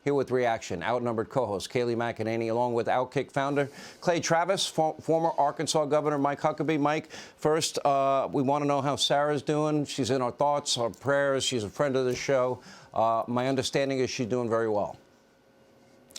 Here with reaction, outnumbered co-host Kayleigh McEnany, along with Outkick founder Clay Travis, former Arkansas Governor Mike Huckabee. Mike, first, we want to know how Sarah's doing. She's in our thoughts, our prayers. She's a friend of the show. My understanding is she's doing very well.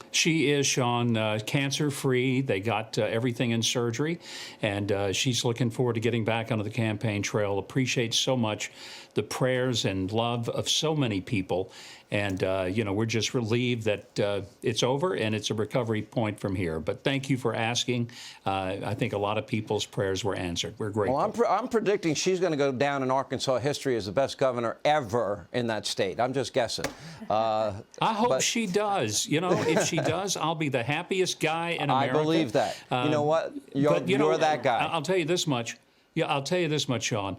She is, Sean, cancer-free. They got everything in surgery, and she's looking forward to getting back onto the campaign trail. Appreciates so much the prayers and love of so many people. And, we're just relieved that it's over and it's a recovery point from here. But thank you for asking. I think a lot of people's prayers were answered. We're grateful. Well, I'm predicting she's going to go down in Arkansas history as the best governor ever in that state. I'm just guessing. I hope she does. If she does, I'll be the happiest guy in America. I believe that. You know what? You're that guy. I'll tell you this much. Yeah, I'll tell you this much, Sean.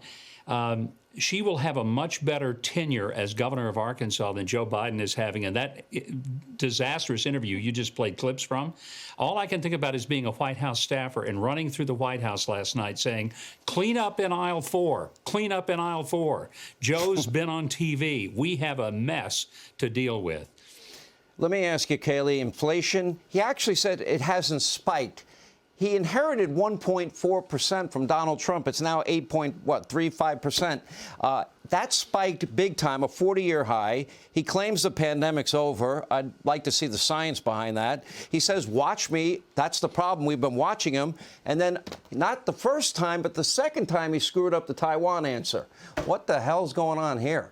She will have a much better tenure as governor of Arkansas than Joe Biden is having. And that disastrous interview you just played clips from, all I can think about is being a White House staffer and running through the White House last night saying, clean up in aisle 4, clean up in aisle 4. Joe's been on TV. We have a mess to deal with. Let me ask you, Kayleigh, inflation, he actually said it hasn't spiked. He inherited 1.4% from Donald Trump. It's now 8.35%. That spiked big time, a 40-year high. He claims the pandemic's over. I'd like to see the science behind that. He says, watch me. That's the problem. We've been watching him. And then not the first time, but the second time he screwed up the Taiwan answer. What the hell's going on here?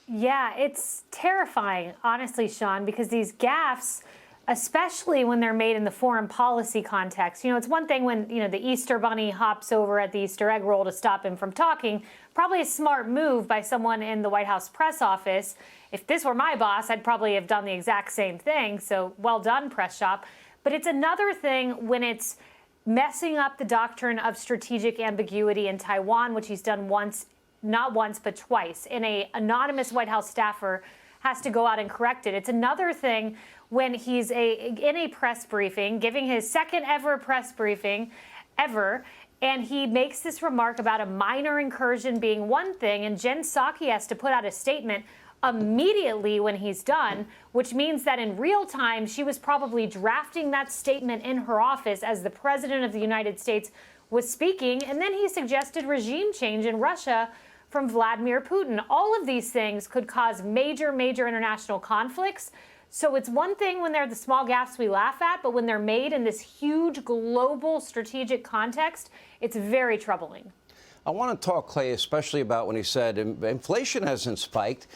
Yeah, it's terrifying, honestly, Sean, because these gaffes, especially when they're made in the foreign policy context. It's one thing when, the Easter Bunny hops over at the Easter egg roll to stop him from talking. Probably a smart move by someone in the White House press office. If this were my boss, I'd probably have done the exact same thing. So well done, press shop. But it's another thing when it's messing up the doctrine of strategic ambiguity in Taiwan, which he's done once, not once, but twice. And an anonymous White House staffer has to go out and correct it. It's another thing when he's in a press briefing, giving his second ever press briefing ever, and he makes this remark about a minor incursion being one thing, and Jen Psaki has to put out a statement immediately when he's done, which means that in real time, she was probably drafting that statement in her office as the President of the United States was speaking, and then he suggested regime change in Russia from Vladimir Putin. All of these things could cause major, major international conflicts. So it's one thing when they're the small gaffes we laugh at, but when they're made in this huge global strategic context, it's very troubling. I want to talk, Clay, especially about when he said inflation hasn't spiked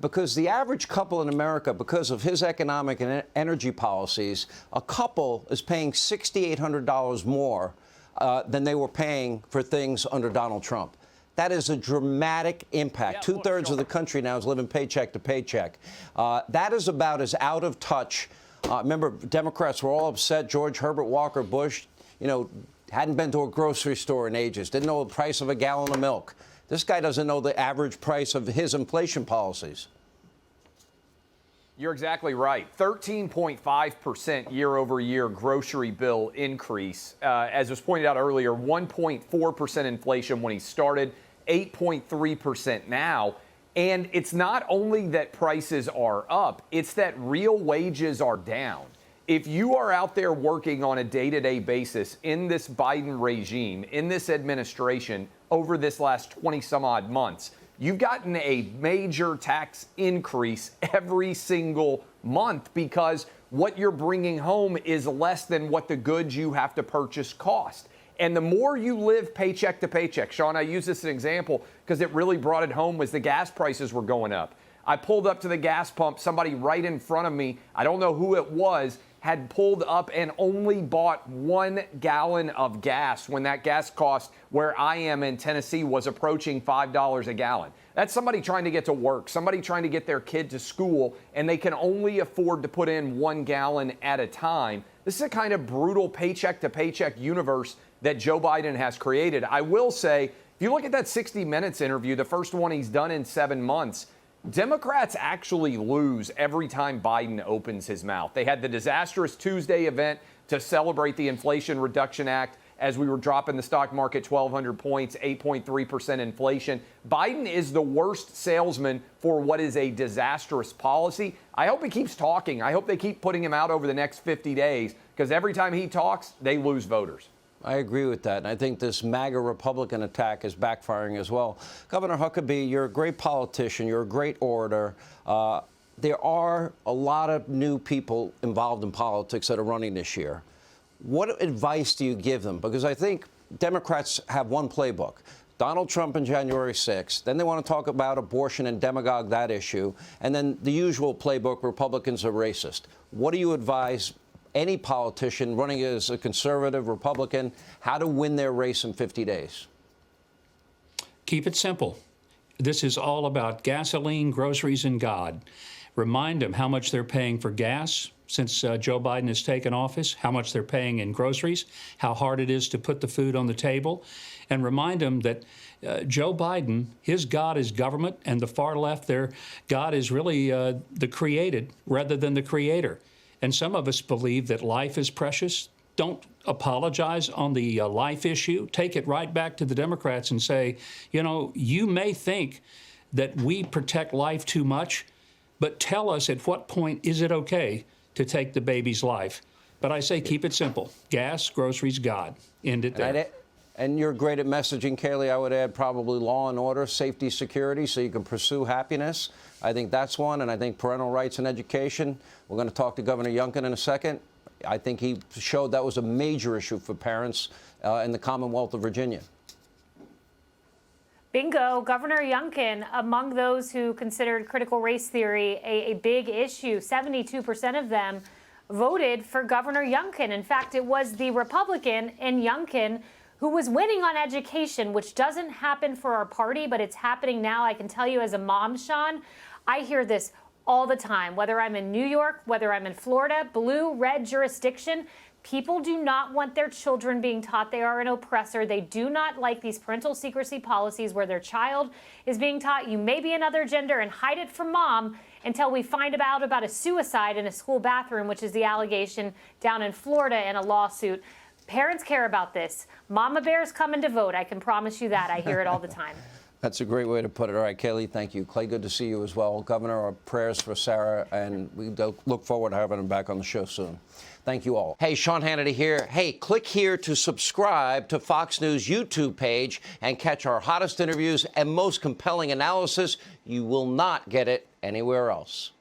because the average couple in America, because of his economic and energy policies, a couple is paying $6,800 more than they were paying for things under Donald Trump. That is a dramatic impact. Two-thirds of the country now is living paycheck to paycheck. That is about as out of touch. Remember, Democrats were all upset. George Herbert Walker Bush, hadn't been to a grocery store in ages, didn't know the price of a gallon of milk. This guy doesn't know the average price of his inflation policies. You're exactly right. 13.5% year-over-year grocery bill increase. As was pointed out earlier, 1.4% inflation when he started, 8.3% now. And it's not only that prices are up, it's that real wages are down. If you are out there working on a day-to-day basis in this Biden regime, in this administration, over this last 20-some-odd months, you've gotten a major tax increase every single month because what you're bringing home is less than what the goods you have to purchase cost. And the more you live paycheck to paycheck, Sean, I use this as an example because it really brought it home was the gas prices were going up. I pulled up to the gas pump, somebody right in front of me, I don't know who it was, had pulled up and only bought 1 gallon of gas when that gas cost where I am in Tennessee was approaching $5 a gallon. That's somebody trying to get to work, somebody trying to get their kid to school, and they can only afford to put in 1 gallon at a time. This is a kind of brutal paycheck to paycheck universe that Joe Biden has created. I will say, if you look at that 60 Minutes interview, the first one he's done in 7 months, Democrats actually lose every time Biden opens his mouth. They had the disastrous Tuesday event to celebrate the Inflation Reduction Act. as we were dropping the stock market 1,200 points, 8.3% inflation. Biden is the worst salesman for what is a disastrous policy. I hope he keeps talking. I hope they keep putting him out over the next 50 days, because every time he talks, they lose voters. I agree with that, and I think this MAGA Republican attack is backfiring as well. Governor Huckabee, you're a great politician. You're a great orator. There are a lot of new people involved in politics that are running this year. What advice do you give them? Because I think Democrats have one playbook. Donald Trump on January 6th. Then they want to talk about abortion and demagogue that issue. And then the usual playbook, Republicans are racist. What do you advise any politician running as a conservative Republican how to win their race in 50 days? Keep it simple. This is all about gasoline, groceries, and God. Remind them how much they're paying for gas since Joe Biden has taken office, how much they're paying in groceries, how hard it is to put the food on the table, and remind them that Joe Biden, his God is government, and the far left, their God is really the created rather than the creator. And some of us believe that life is precious. Don't apologize on the life issue. Take it right back to the Democrats and say, you know, you may think that we protect life too much, but tell us at what point is it okay to take the baby's life. But I say keep it simple. Gas, groceries, God. End it there. And you're great at messaging, Kayleigh. I would add probably law and order, safety, security, so you can pursue happiness. I think that's one, and I think parental rights and education. We're going to talk to Governor Youngkin in a second. I think he showed that was a major issue for parents in the Commonwealth of Virginia. Bingo. Governor Youngkin, among those who considered critical race theory a big issue, 72% of them voted for Governor Youngkin. In fact, it was the Republican in Youngkin who was winning on education, which doesn't happen for our party, but it's happening now. I can tell you as a mom, Sean, I hear this all the time, whether I'm in New York, whether I'm in Florida, blue, red jurisdiction. People do not want their children being taught they are an oppressor. They do not like these parental secrecy policies where their child is being taught you may be another gender and hide it from mom until we find out about a suicide in a school bathroom, which is the allegation down in Florida in a lawsuit. Parents care about this. Mama bear's coming to vote. I can promise you that. I hear it all the time. That's a great way to put it. All right, Kayleigh, thank you. Clay, good to see you as well. Governor, our prayers for Sarah, and we look forward to having him back on the show soon. Thank you all. Hey, Sean Hannity here. Hey, click here to subscribe to Fox News YouTube page and catch our hottest interviews and most compelling analysis. You will not get it anywhere else.